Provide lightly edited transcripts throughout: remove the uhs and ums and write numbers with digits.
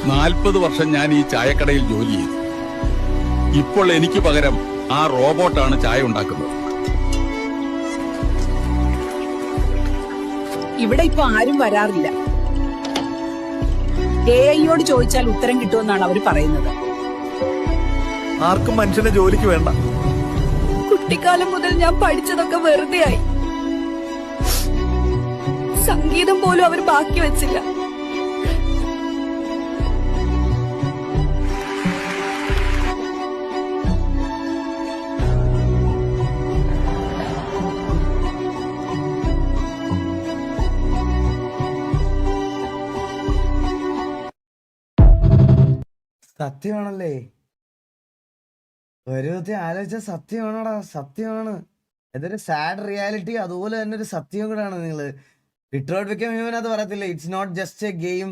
40 വർഷം ഞാൻ ഈ ചായക്കടയിൽ ജോലി ചെയ്തു. ഇപ്പോൾ എനിക്ക് പകരം ആ റോബോട്ടാണ് ചായ ഉണ്ടാക്കുന്നത്. ഇവിടെ ഇപ്പൊ ആരും വരാറില്ല. AI-യോട് ചോദിച്ചാൽ ഉത്തരം കിട്ടുമെന്നാണ് അവര് പറയുന്നത്. ആർക്കും മനുഷ്യനെ ജോലിക്ക് വേണ്ട. കുട്ടിക്കാലം മുതൽ ഞാൻ പഠിച്ചതൊക്കെ വെറുതെ ആയി. സംഗീതം പോലും അവർ ബാക്കി വെച്ചില്ല. സത്യമാണല്ലേ? ഒരു വിധത്തിൽ ആലോചിച്ച സത്യമാണോടാ, സത്യമാണ്. ഇതൊരു സാഡ് റിയാലിറ്റി, അതുപോലെ തന്നെ ഒരു സത്യം കൂടാണ്. നിങ്ങള് ഡിട്രോയിറ്റ് ബിക്കം ഹ്യൂമൻ അത് പറയത്തില്ലേ, it's not just a game,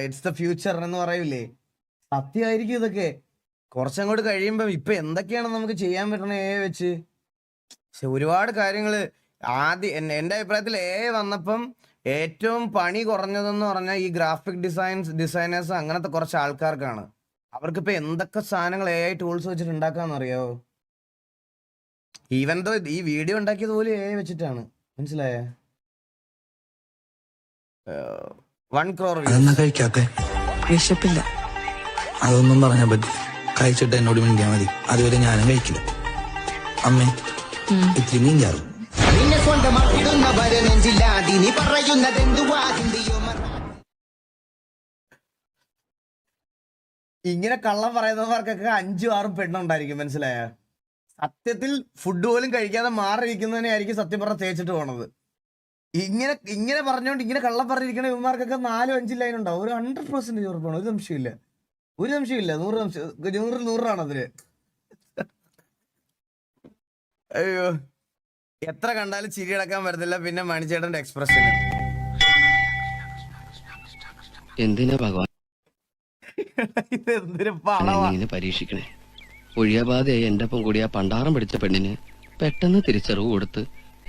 it's the future എന്ന് പറയൂലേ. സത്യമായിരിക്കും ഇതൊക്കെ. കുറച്ചങ്ങോട്ട് കഴിയുമ്പോ ഇപ്പൊ എന്തൊക്കെയാണ് നമുക്ക് ചെയ്യാൻ പറ്റണേ വെച്ച്. പക്ഷെ ഒരുപാട് കാര്യങ്ങള് ആദ്യം എന്റെ അഭിപ്രായത്തിൽ വന്നപ്പം ഏറ്റവും പണി കുറഞ്ഞതെന്ന് പറഞ്ഞാൽ ഈ ഗ്രാഫിക് ഡിസൈനേഴ്സ് അങ്ങനത്തെ കുറച്ച് ആൾക്കാർക്കാണ്. അവർക്കിപ്പോ എന്തൊക്കെ സാധനങ്ങൾ AI ടൂൾസ് വെച്ചിട്ട് ഉണ്ടാക്കാന്നറിയാവോ? ഈവൻ ദോ ഈ വീഡിയോ ഉണ്ടാക്കിയത് പോലും AI വെച്ചിട്ടാണ്. മനസ്സിലായേ? 1 crore കഴിക്കാത്ത വിശപ്പില്ല, അതൊന്നും പറഞ്ഞാൽ പറ്റി. കഴിച്ചിട്ട് എന്നോട് മിണ്ടിയാ മതി, അതുവരെ ഞാനും കഴിക്കില്ല. അമ്മേ ഇത്തിരി മീൻ ചാറും. ഇങ്ങനെ കള്ളം പറയുന്നവർക്കൊക്കെ 5-6 പെണ്ണുണ്ടായിരിക്കും. മനസ്സിലായ? സത്യത്തിൽ ഫുഡ് പോലും കഴിക്കാതെ മാറിയിരിക്കുന്നതിനെ ആയിരിക്കും സത്യം പറഞ്ഞ തേച്ചിട്ട് പോണത്. ഇങ്ങനെ പറഞ്ഞോണ്ട് ഇങ്ങനെ കള്ളം പറഞ്ഞിരിക്കുന്ന ഇവന്മാർക്കൊക്കെ 4-5 ലൈൻ ഉണ്ടാവും. ഒരു 100% ഉറപ്പാണ്. ഒരു സംശയമില്ല, 100% അതില്. അയ്യോ, എത്ര കണ്ടാലും ചിരി അടക്കാൻ പറ്റത്തില്ല. പിന്നെ മണിച്ചേട്ടന്റെ എക്സ്പ്രഷന് എന്തിനാ ഭഗവാൻ ഇതെന്തൊരു പടവാ. പരീക്ഷിക്കണേ? ഒഴിയാബാധയായി എന്റെ ഒപ്പം കൂടിയ പണ്ടാറം പിടിച്ച പെണ്ണിന് പെട്ടെന്ന് തിരിച്ചറിവ് കൊടുത്ത്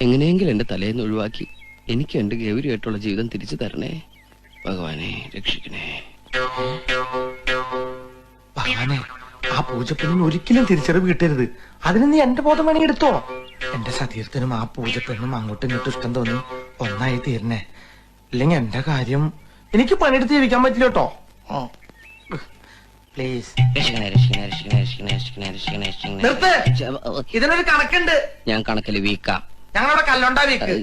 എങ്ങനെയെങ്കിലും എന്റെ തലേന്ന് ഒഴിവാക്കി എനിക്ക് എന്റെ ഗൗരിയായിട്ടുള്ള ജീവിതം തിരിച്ചു തരണേ ഭഗവാനെ, രക്ഷിക്കണേ ഭഗവാനെ. ആ പൂജപ്പെണ്ണിന് ഒരിക്കലും തിരിച്ചറിവ് കിട്ടരുത്. അതിന് നീ എന്റെ ബോധം വേണേ എടുത്തോ. എന്റെ സതീർത്ഥനും ആ പൂജപ്പെണ്ണും അങ്ങോട്ടും ഇങ്ങോട്ടും ഇഷ്ടം തോന്നി ഒന്നായി തീരണേ. ഇല്ലെങ്കിൽ എന്റെ കാര്യം എനിക്ക് പണിയെടുത്ത് ജീവിക്കാൻ പറ്റില്ല കേട്ടോ. പ്ലീസ് ഇതിനൊരു കണക്കുണ്ട്. ഞാൻ കണക്കില് വീക്കാം. ഞങ്ങളവിടെ കല്ലുണ്ടാ വീക്ക്.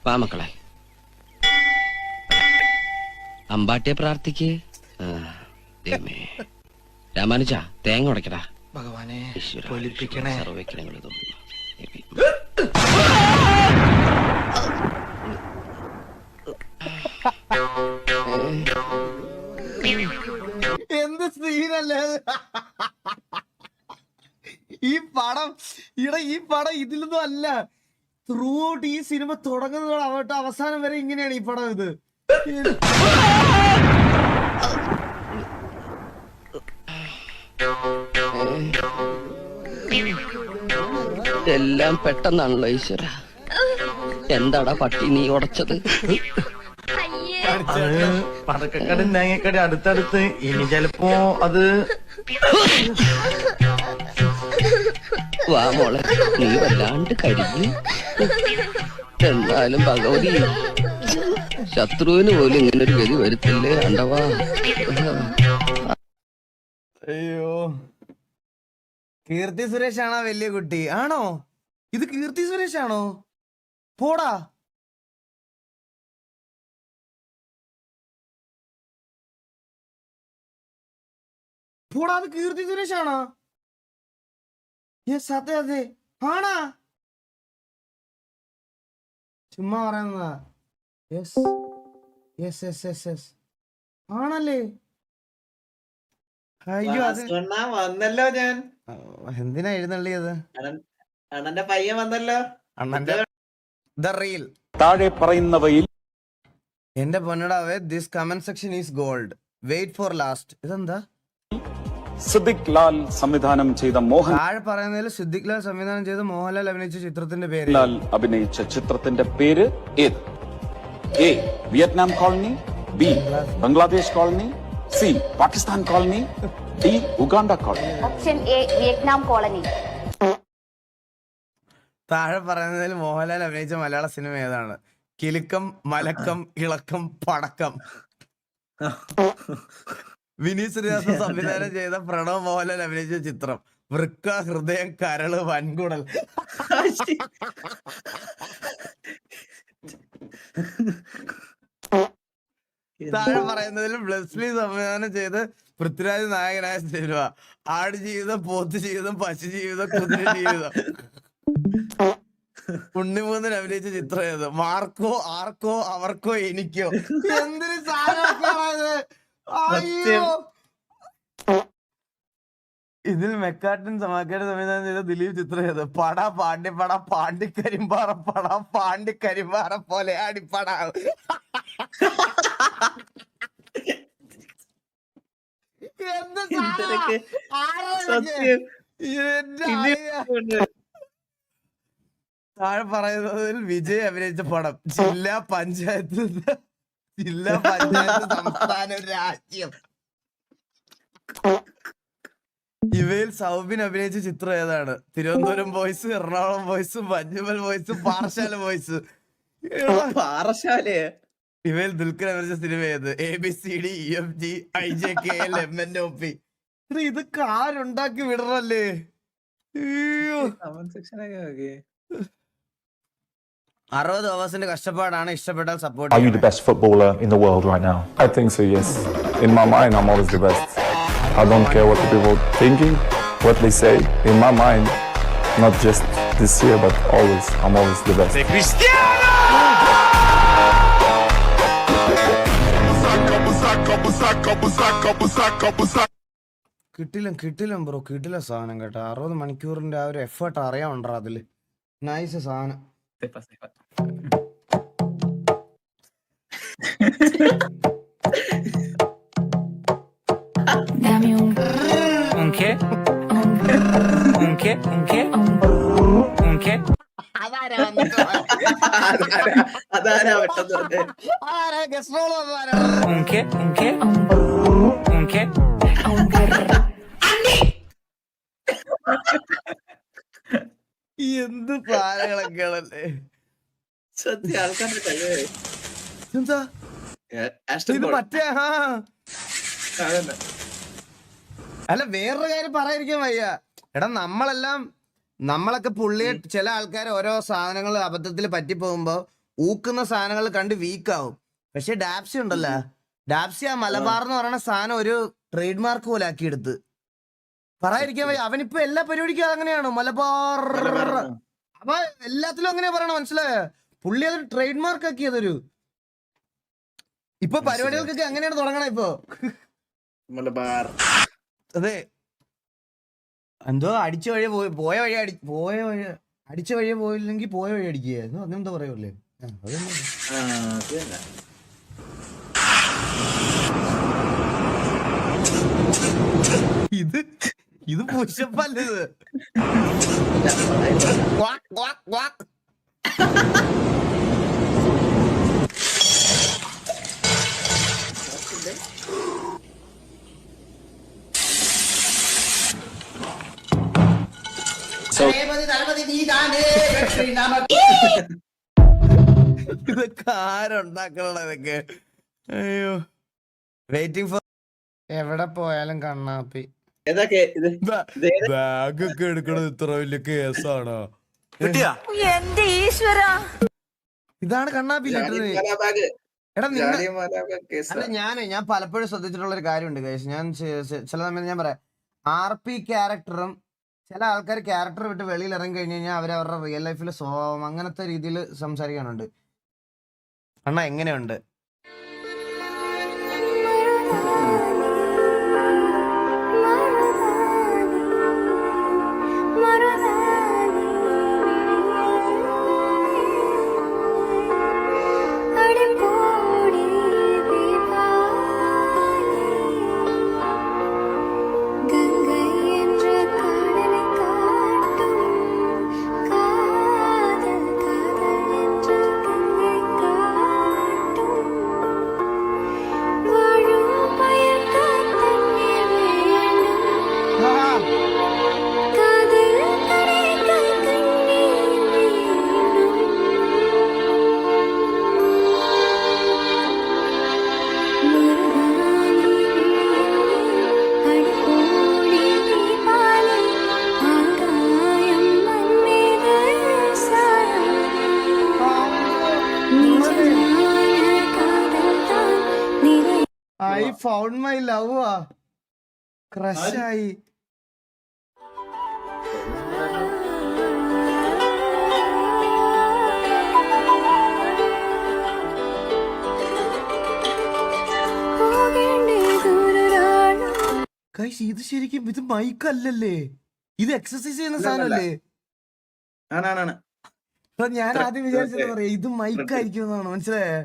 വാ മക്കളെ, അമ്പാട്ടിയെ പ്രാർത്ഥിക്ക്. രാമാനുജ തേങ്ങ ഉടക്കടാ. ഭഗവാനെ പൊലിപ്പിക്കണേ. എന്ത് സീനല്ലേ ഈ പടം. ഈ പടം ഇതിലൊന്നും അല്ല. ത്രൂ ഔട്ട് ഈ സിനിമ തുടങ്ങുന്നത് അവട്ട് അവസാനം വരെ ഇങ്ങനെയാണ് ഈ പടം. ഇത് എല്ലാം പെട്ടെന്നാണല്ലോ ഈശ്വര. എന്താടാ പട്ടി നീ ഉടച്ചത്? പടക്കക്കട തേങ്ങക്കട അടുത്തടുത്ത്. ഇനി ചിലപ്പോ അത് വാ മോളെ, നീ വല്ലാണ്ട് കരിഞ്ഞു. എന്നാലും ഭഗവതി ശത്രുവിന് പോലും ഇങ്ങനൊരു ഗതി വരുത്തില്ലേ അണ്ടവാ. അയ്യോ, കീർത്തി സുരേഷ് ആണോ വലിയ കുട്ടി? ആണോ ഇത്? കീർത്തി സുരേഷ് ആണോ? പോടാ. അത് കീർത്തി സുരേഷ് ആണോ? യെസ്, അതെ അതെ. ആണാ? ചുമ്മാ പറയുന്നതാ. Yes yes yes yes yes ആണല്ലേ? അയ്യോ, അത് വന്നല്ലോ. ഞാൻ എന്തിനാ എഴുന്നള്ളിയത്? അണ്ണന്റെ പയ്യൻ വന്നല്ലോ. അണ്ണന്റെ ദ റീൽ താഴെ പറയുന്നവയിൽ എന്റെ പൊന്നടാവേ, this comment section is gold. Wait for last. ഇതെന്താ? സിദ്ദിഖ് ലാൽ സംവിധാനം ചെയ്ത മോഹൻലാൽ താഴെ പറയുന്നതിൽ സിദ്ദിഖ് ലാൽ സംവിധാനം ചെയ്ത മോഹൻലാൽ അഭിനയിച്ച ചിത്രത്തിന്റെ പേര്. അഭിനയിച്ച ചിത്രത്തിന്റെ പേര് ഏത്? A Vietnam colony, B. Bangladesh colony. C. Pakistan colony. D. Uganda colony. Option A Vietnam colony. താഴെ പറയുന്നതിൽ മോഹൻലാൽ അഭിനയിച്ച മലയാള സിനിമ ഏതാണ്? കിലുക്കം, മലക്കം, ഇളക്കം, പടക്കം. വിനീത് ശ്രീനിവാസൻ സംവിധാനം ചെയ്ത പ്രണവ് മോഹൻലാൽ അഭിനയിച്ച ചിത്രം വൃക്ക, ഹൃദയം, കരള്, വൻകുടൽ. താഴെ പറയുന്നതിൽ ബ്ലെസ്ലി സംവിധാനം ചെയ്ത് പൃഥ്വിരാജ് നായകനായ സിനിമ ആട് ജീവിതം, പോത്ത് ജീവിതം, പശു ജീവിതം, കുതിര ജീവിതം. ഉണ്ണിമൂന്നൻ അഭിനയിച്ച ചിത്രം ഏത്? മാർക്കോ, ആർക്കോ, അവർക്കോ, എനിക്കോ. എന്തൊരു സാധനമൊക്കെയാണത്. അയ്യോ. ഇതിൽ മെക്കാർട്ടൻ സമാക്കാട് സംവിധാനം ചെയ്ത ദിലീപ് ചിത്രം ഏത്? പട, പാണ്ഡിപ്പട, പാണ്ടിക്കരിമ്പാറ പട, പാണ്ടിക്കരിമ്പാറ പോലെ അടിപ്പട. എന്ത് ഇതൊക്കെ സാധനം? താഴെ പറയുന്നതിൽ വിജയ് അഭിനയിച്ച പടം ജില്ലാ പഞ്ചായത്ത്, സംസ്ഥാനം, രാജ്യം. ഇവയിൽ സൗബിൻ അഭിനയിച്ച ചിത്രം ഏതാണ്? Thiruvananthapuram boys, Ernakulam boys, Manjummel boys, Parassala boys. പാറശാലയെ ഇവയിൽ ദുൽഖർ അഭിനയിച്ച സിനിമ ഏത്? ABCD EFG IJKL MNOP. ഇതൊക്കെ ആരുണ്ടാക്കി വിടറല്ലേ? അയ്യോ. 60 ഓവേഴ്സിന്റെ കഷ്ടപ്പാടാണ് ഇഷ്ടപ്പെട്ടാൽ support. Are you the best footballer in the world right now? I think so, yes. In my mind, I'm always the best. I don't care what the people thinking, what they say. In my mind, not just this year, but always, I'm always the best. കിട്ടില്ല bro, കിട്ടില്ല സാധനം കേട്ടോ. 60 മണിക്കൂറിന്റെ ആ ഒരു effort അറിയാമുണ്ടോ അതില്? Nice സാധനം. അതാരാ പെട്ടെന്ന് എന്ത് പാലകളൊക്കെയാണല്ലേ സത്യം. ആൾക്കാരുടെ കഴിവേ. എന്താ ആസ്റ്റൺ ഇത് കോൾ. മറ്റേ അതന്നെ. അല്ല വേറൊരു കാര്യം പറയാതിരിക്കാൻ വയ്യ. എടാ നമ്മളൊക്കെ പുള്ളിയെ ചില ആൾക്കാർ ഓരോ സാധനങ്ങൾ അബദ്ധത്തിൽ പറ്റിപ്പോകുമ്പോ ഊക്കുന്ന സാധനങ്ങൾ കണ്ട് വീക്കാവും. പക്ഷെ ഡാപ്സി ഉണ്ടല്ലോ, ഡാപ്സി ആ മലബാർ എന്ന് പറയുന്ന സാധനം ഒരു ട്രേഡ് മാർക്ക് പോലെ ആക്കിയെടുത്ത്. പറയാതിരിക്കാൻ വയ്യ. അവനിപ്പോ എല്ലാ പരിപാടിക്കും അതങ്ങനെയാണ്, മലബാർ. അപ്പൊ എല്ലാത്തിലും അങ്ങനെ പറയണം, മനസ്സിലായോ? പുള്ളി അതൊരു ട്രേഡ് മാർക്ക് ആക്കിയതൊരു. ഇപ്പൊ പരിപാടികൾക്കൊക്കെ അങ്ങനെയാണ് തുടങ്ങണം ഇപ്പൊ. മലബാർ. അതെ, എന്തോ അടിച്ച വഴി അടിച്ച വഴിയെ പോയില്ലെങ്കിൽ പോയ വഴി അടിക്കുകയായിരുന്നു, അങ്ങനെന്തോ പറയുമല്ലേ. ഇത് പുഷപ്പല്ലേ? ഇതൊക്കെ ആരുണ്ടാക്കണം ഇതൊക്കെ? അയ്യോ. Waiting for. എവിടെ പോയാലും കണ്ണാപ്പി. ഏതൊക്കെ ഇത്? ബാഗൊക്കെ എടുക്കണത് ഇത്ര വലിയ കേസാണോ? എന്റെ ഈശ്വര, ഇതാണ് കണ്ണാപ്പി ലിറ്ററലി. ബാഗ്. എടാ കേസ്. അല്ല ഞാൻ പലപ്പോഴും ശ്രദ്ധിച്ചിട്ടുള്ള ഒരു കാര്യമുണ്ട് ഗൈസ്. ഞാൻ ചില സമയത്ത് ഞാൻ പറയാം, RP ക്യാരക്ടറും ചില ആൾക്കാർ ക്യാരക്ടർ വിട്ട് വെളിയിൽ ഇറങ്ങി കഴിഞ്ഞ് കഴിഞ്ഞാൽ അവരവരുടെ റിയൽ ലൈഫിൽ സ്വഭാവം അങ്ങനത്തെ രീതിയിൽ സംസാരിക്കാനുണ്ട്. അണ്ണാ എങ്ങനെയുണ്ട്? I found my love crush ആയി. ഗയ്സ്, ഇത് ശരിക്കും ഇത് മൈക്കല്ലല്ലേ, ഇത് എക്സസൈസ് ചെയ്യുന്ന സാധനല്ലേ? ആണാണ്. അപ്പൊ ഞാൻ ആദ്യം വിചാരിച്ചത് പറയാ ഇത് മൈക്കായിരിക്കും എന്നാണ്, മനസ്സിലായേ?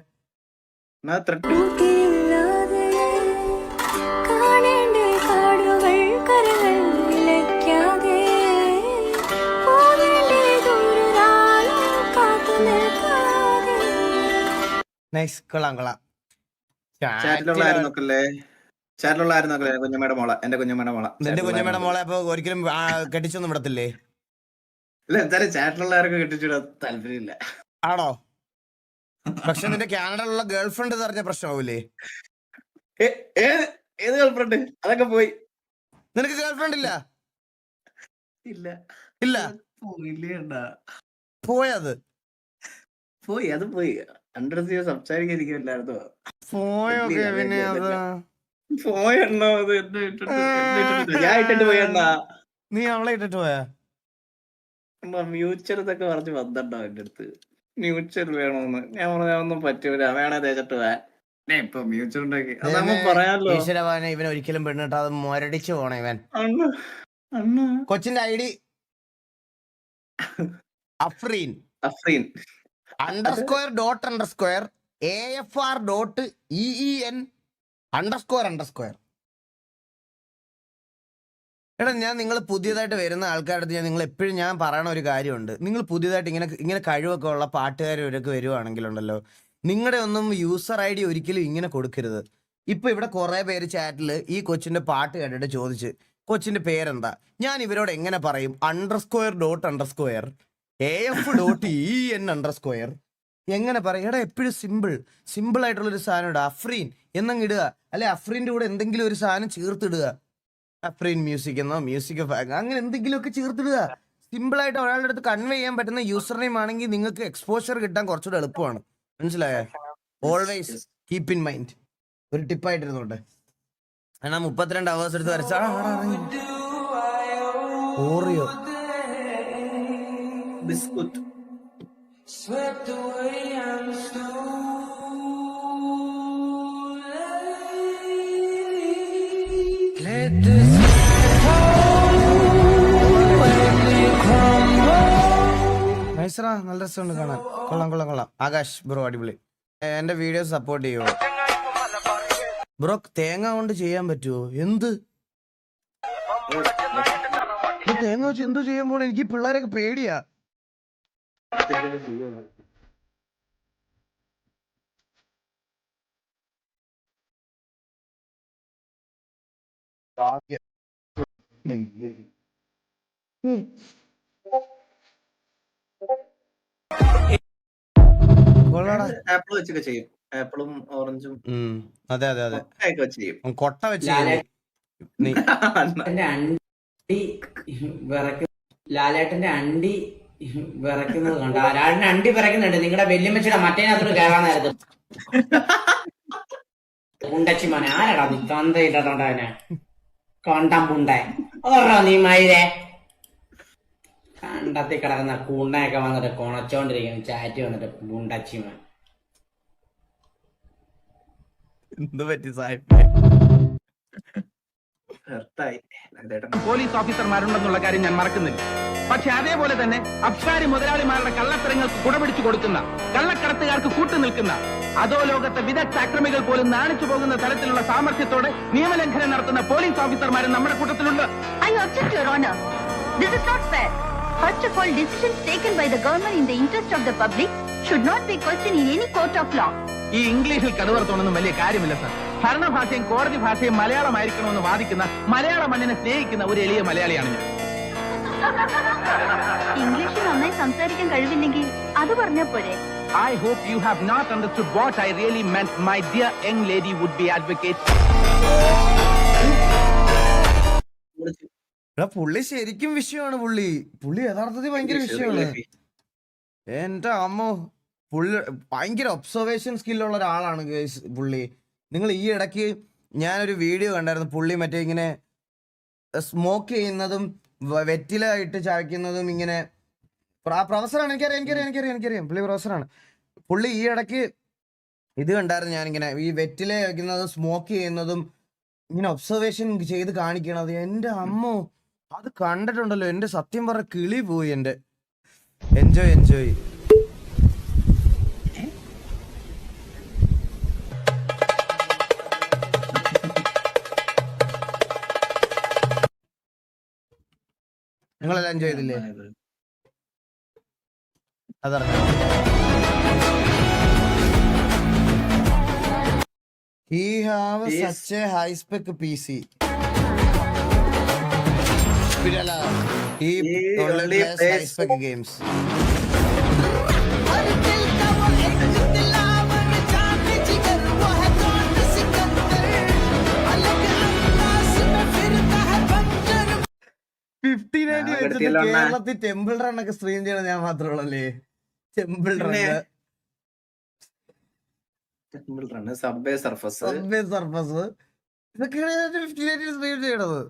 നൈസ്, കൊള്ളാം കൊള്ളാം. ചാറ്റിലുള്ള കുഞ്ഞമ്മയുടെ മോള, എന്റെ കുഞ്ഞമ്മയുടെ മോള. നിന്റെ കുഞ്ഞമ്മയുടെ മോളെ അപ്പൊ ഒരിക്കലും കെട്ടിച്ചൊന്നും വിടത്തില്ലേ? ഇല്ല, എന്തായാലും ചാറ്റിലുള്ളവർക്ക് കെട്ടിച്ചിടാൻ താല്പര്യമില്ല. ആണോ? പക്ഷെ നിന്റെ കാനഡയിലുള്ള ഗേൾഫ്രണ്ട് പറഞ്ഞ പ്രശ്നമാവൂലേ? ഏത് ഗേൾഫ്രണ്ട്? അതൊക്കെ പോയി. നിനക്ക് ഗേൾഫ്രണ്ട് ഇല്ല? ഇല്ല ഇല്ല, പോയത് പോയി, അത് പോയി. രണ്ടു സംസാരിക്കാതിരിക്കില്ലായിരുന്നോ? പോയൊക്കെ പിന്നെ അത് പോയെണ്ണോ? അത് എന്നെ ഇട്ടിട്ട് ഞാൻ ഇട്ടിട്ട് പോയെണ്ണാ. നീ അവളെ ഇട്ടിട്ട് പോയാ? മ്യൂച്വൽ ഇതൊക്കെ പറഞ്ഞ് വന്നിട്ടുണ്ടോ എന്റെ അടുത്ത്? മ്യൂച്വൽ വേണോന്ന് ഞാൻ പറഞ്ഞ ഒന്നും പറ്റൂല, വേണേ തേച്ചിട്ട് പോയാ. ഇപ്പൊ മ്യൂച്വൽ ഉണ്ടാക്കി അതമ്മ പറയാലോ. ഈശ്വരവാനെ, ഇവൻ ഒരിക്കലും പെണ്ണിട്ട് അത് മൊരടിച്ചു പോണ ഇവൻ. കൊച്ചിന്റെ ഐഡി അഫ്രീൻ __ AFR.EEN__. എടാ, ഞാൻ നിങ്ങൾ പുതിയതായിട്ട് വരുന്ന ആൾക്കാരുടെ അടുത്ത് നിങ്ങൾ എപ്പോഴും ഞാൻ പറയണ ഒരു കാര്യമുണ്ട്. നിങ്ങൾ പുതിയതായിട്ട് ഇങ്ങനെ കഴിവൊക്കെ ഉള്ള പാട്ടുകാരൊക്കെ വരുവാണെങ്കിലുണ്ടല്ലോ, നിങ്ങളുടെ ഒന്നും യൂസർ ഐ ഡി ഒരിക്കലും ഇങ്ങനെ കൊടുക്കരുത്. ഇപ്പൊ ഇവിടെ കുറെ പേര് ചാറ്റിൽ ഈ കൊച്ചിന്റെ പാട്ട് കേട്ടിട്ട് ചോദിച്ച് കൊച്ചിന്റെ പേരെന്താ, ഞാൻ ഇവരോട് എങ്ങനെ പറയും? __. AF.EEN__. എങ്ങനെ പറയും? എടാ, എപ്പോഴും സിമ്പിൾ ആയിട്ടുള്ളൊരു സാധനം ഇടുക, അഫ്രീൻ എന്നങ്ങ് ഇടുക. അല്ലെ അഫ്രീൻ്റെ കൂടെ എന്തെങ്കിലും ഒരു സാധനം ചേർത്തിടുക, അഫ്രീൻ മ്യൂസിക് എന്നോ മ്യൂസിക് അങ്ങനെ എന്തെങ്കിലുമൊക്കെ ചേർത്തിടുക. സിമ്പിൾ ആയിട്ട് ഒരാളുടെ അടുത്ത് കൺവേ ചെയ്യാൻ പറ്റുന്ന യൂസർ നെയിം ആണെങ്കിൽ നിങ്ങൾക്ക് എക്സ്പോഷർ കിട്ടാൻ കുറച്ചുകൂടെ എളുപ്പമാണ്. മനസ്സിലായോ? Always keep in mind. ഒരു ടിപ്പായിട്ടിരുന്നോട്ടെ. എന്നാ 32 hours എടുത്ത് വരച്ചാ ഓറിയോ ബിസ്കുറ്റ്. നൈസറാ, നല്ല രസമുണ്ട് കാണാൻ. കൊള്ളാം. ആകാശ് ബ്രോ അടിപൊളി. എന്റെ വീഡിയോ സപ്പോർട്ട് ചെയ്യുമോ ബ്രോ? തേങ്ങ കൊണ്ട് ചെയ്യാൻ പറ്റുമോ? എന്ത് തേങ്ങ വെച്ച് എന്ത് ചെയ്യുമ്പോൾ? എനിക്ക് പിള്ളേരൊക്കെ പേടിയാ. ആപ്പിൾ വെച്ചൊക്കെ ചെയ്യും. ആപ്പിളും ഓറഞ്ചും. അതെ ചെയ്യും. കൊട്ട വെച്ച് ലാലേട്ടന്റെ അണ്ടി വിറയ്ക്കുന്നത് കണ്ട ലാലേട്ടന്റെ അണ്ടി വിറയ്ക്കുന്നുണ്ട്. നിങ്ങളുടെ വെല്ലുമ്മച്ചിയുടെ മറ്റേനകത്തോട് കയറാനായിരുന്നു. പുണ്ടച്ചിമാനെ ആരാടാ നീ? തന്തയില്ലാത്തോണ്ടവനെ കൊണ്ടം പുണ്ട ഓർറോ നീ മയിലേ. കണ്ടത്തി കിടക്കുന്ന കൂണ്ടയൊക്കെ വന്നിട്ട് കൊണച്ചോണ്ടിരിക്കുന്നു ചാറ്റ് വന്നിട്ട് പുണ്ടച്ചിമാൻ. എന്ത് പറ്റി സാഹിബ്? പോലീസ് ഓഫീസർമാരുണ്ടെന്നുള്ള കാര്യം ഞാൻ മറക്കുന്നില്ല. പക്ഷെ അതേപോലെ തന്നെ അബ്കാരി മുതലാളിമാരുടെ കള്ളത്തരങ്ങൾക്ക് കുടപിടിച്ചു കൊടുക്കുന്ന, കള്ളക്കടത്തുകാർക്ക് കൂട്ടുനിൽക്കുന്ന, അധോലോകത്തെ വിദഗ്ധ അക്രമികൾ പോലും നാണിച്ചു പോകുന്ന തരത്തിലുള്ള സാമർഥ്യത്തോടെ നിയമലംഘനം നടത്തുന്ന പോലീസ് ഓഫീസർമാരും നമ്മുടെ കൂട്ടത്തിലുണ്ട്. I object, Your Honor. This is not fair. First of all, decisions taken by the government in the interest of the public should not be questioned in any court of law. ഈ ഇംഗ്ലീഷിൽ കടുവർത്തോണൊന്നും വലിയ കാര്യമില്ല sir. ഭരണഭാഷയും കോടതി ഭാഷയും മലയാളമായിരിക്കണമെന്ന് വാദിക്കുന്ന, മലയാള മണ്ണിനെ സ്നേഹിക്കുന്ന ഒരു എളിയ മലയാളിയാണ് ഞാൻ. ഇംഗ്ലീഷ് നന്നായി സംസാരിക്കാൻ കഴിവില്ലെങ്കിൽ അത് പറഞ്ഞാ പോരെ? I hope you have not understood what I really meant, my dear young lady would be advocate. പുള്ളി ശരിക്കും വിഷയമാണ്. പുള്ളി യഥാർത്ഥത്തിൽ ഭയങ്കര വിഷയമാണ്. എന്റെ അമ്മോ, പുള്ളി ഭയങ്കര ഒബ്സർവേഷൻ സ്കില്ലുള്ള ഒരാളാണ് പുള്ളി. നിങ്ങൾ ഈ ഇടയ്ക്ക് ഞാനൊരു വീഡിയോ കണ്ടായിരുന്നു, പുള്ളി മറ്റേ ഇങ്ങനെ സ്മോക്ക് ചെയ്യുന്നതും വെറ്റിലായിട്ട് ചായ്ക്കുന്നതും ഇങ്ങനെ. പ്രൊഫസറാണ്, എനിക്കറിയാം പുള്ളി പ്രൊഫസറാണ്. പുള്ളി ഈ ഇടയ്ക്ക് ഇത് കണ്ടായിരുന്നു, ഞാനിങ്ങനെ ഈ വെറ്റില വയ്ക്കുന്നതും സ്മോക്ക് ചെയ്യുന്നതും ഇങ്ങനെ ഒബ്സർവേഷൻ ചെയ്ത് കാണിക്കണത്. എൻ്റെ അമ്മോ, അത് കണ്ടിട്ടുണ്ടല്ലോ എൻ്റെ സത്യം പറഞ്ഞ കിളി പോയി എൻ്റെ. എൻജോയ്. നിങ്ങളെല്ലാം എൻജോയ് ചെയ്തില്ലേ? അതറിയാം. He have such a high spec PC. He only plays high spec games. കേരളത്തിൽ ടെമ്പിൾ റൺ ഒക്കെ സ്ട്രീം ചെയ്യണ ഞാൻ മാത്രമേ ഉള്ളല്ലേ? ടെമ്പിൾ റൺ, സബ്വേ സർഫസ് ഇതൊക്കെയാണ് 15 സ്ട്രീം ചെയ്യണത്.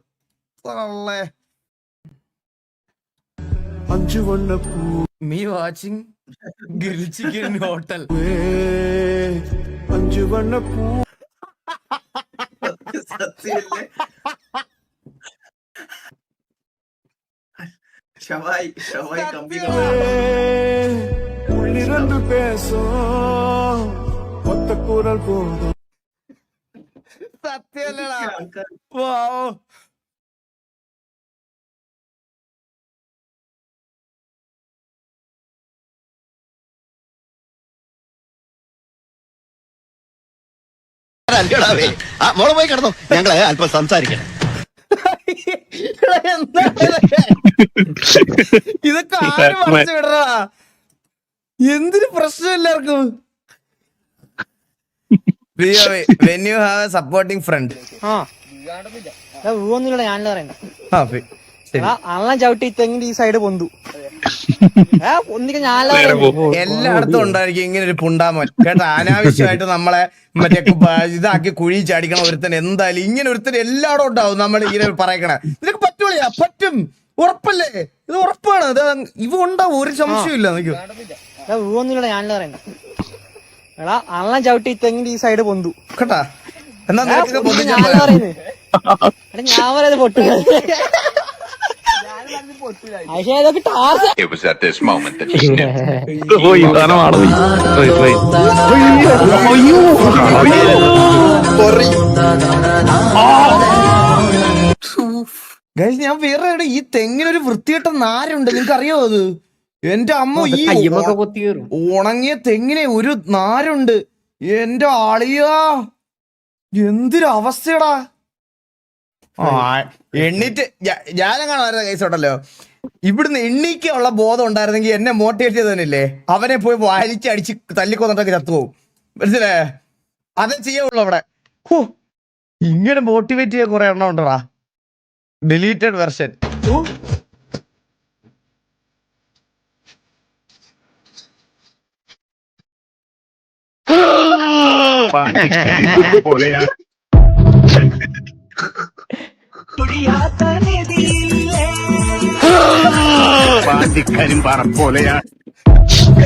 Me watching grilled chicken hotel. ഷവായി കമ്പി സത്യല്ലടാ. വാവ്. മോളെ പോയി കിടന്നു, ഞങ്ങള് അല്പം സംസാരിക്കണം. ഇതൊക്കെ ആരും മറിച്ച് വിടറാ. എന്തൊരു പ്രശ്നം എല്ലാവർക്കും. When you have a supporting friend. അണ്ണൻ ചവിട്ടി തെങ്ങിന്റെ ഈ സൈഡ് പൊന്തു. എല്ലായിടത്തും ഉണ്ടായിരിക്കും ഇങ്ങനെ ഒരു പുണ്ടാമോൻ കേട്ടോ. അനാവശ്യമായിട്ട് നമ്മളെ മറ്റേ ഇതാക്കി കുഴി ചാടിക്കണ ഒരുത്തൻ എന്തായാലും ഇങ്ങനെ ഒരുത്തൻ എല്ലായിടും ഉണ്ടാവും. നമ്മൾ ഇങ്ങനെ പറയണ നിനക്ക് പറ്റൂല, പറ്റും, ഉറപ്പല്ലേ? ഇത് ഉറപ്പാണ്. ഇവ ഉണ്ടാവും, ഒരു സംശയമില്ല. ഞാനല്ല പറയണ്ട. എടാ അണ്ണൻ ചവിട്ടി തെങ്ങിന്റെ ഈ സൈഡ് പൊന്തു കേട്ടാ. എന്നാ ഞാൻ പറയുന്നത് ഞാൻ പറയുന്നത് പൊട്ടു. It was at this moment that he knew. ഞാൻ വേറെ ഈ തെങ്ങിനൊരു വൃത്തികെട്ട നാരുണ്ട്, നിനക്ക് അറിയാമോ അത്? എന്റെ അമ്മ, ഈ ഉണങ്ങിയ തെങ്ങിനെ ഒരു നാരുണ്ട്. എന്റെ ആളിയാ, എന്തൊരു അവസ്ഥയടാ. എണ്ണീറ്റ് ഞാനെങ്ങാണ് കേസ് ഉണ്ടല്ലോ, ഇവിടുന്ന് എണ്ണീക്കുള്ള ബോധം ഉണ്ടായിരുന്നെങ്കിൽ എന്നെ മോട്ടിവേറ്റ് ചെയ്തവനില്ലേ, അവനെ പോയി വലിച്ചടിച്ച് തല്ലിക്കൊന്നിട്ടൊക്കെ ചത്തുപോകും. മനസ്സിലായേ? അതേ ചെയ്യുള്ളൂ അവിടെ. ഇങ്ങനെ മോട്ടിവേറ്റ് ചെയ്യാൻ കുറെ എണ്ണം ഉണ്ടടാ. Deleted version.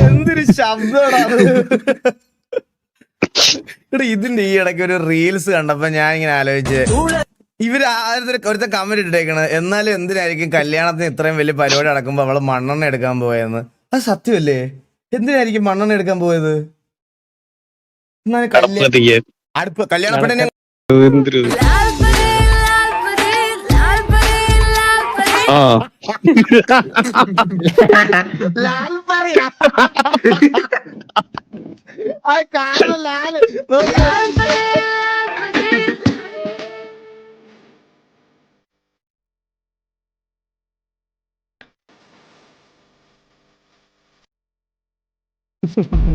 എന്തൊരു ശബ്ദമാണ്. ഇതിന്റെ ഈ ഇടയ്ക്ക് ഒരു റീൽസ് കണ്ടപ്പോ ഞാൻ ഇങ്ങനെ ആലോചിച്ച്, ഇവര് ഒരുത്ത കമന്റ് ഇട്ടേക്കണ്, എന്നാലും എന്തിനായിരിക്കും കല്യാണത്തിന് ഇത്രയും വലിയ പരിപാടി നടക്കുമ്പോ അവള് മണ്ണെണ്ണ എടുക്കാൻ പോയെന്ന്. അത് സത്യമല്ലേ? എന്തിനായിരിക്കും മണ്ണെണ്ണ എടുക്കാൻ പോയത്? അടുപ്പ് കല്യാണ പെണ്ണിനെ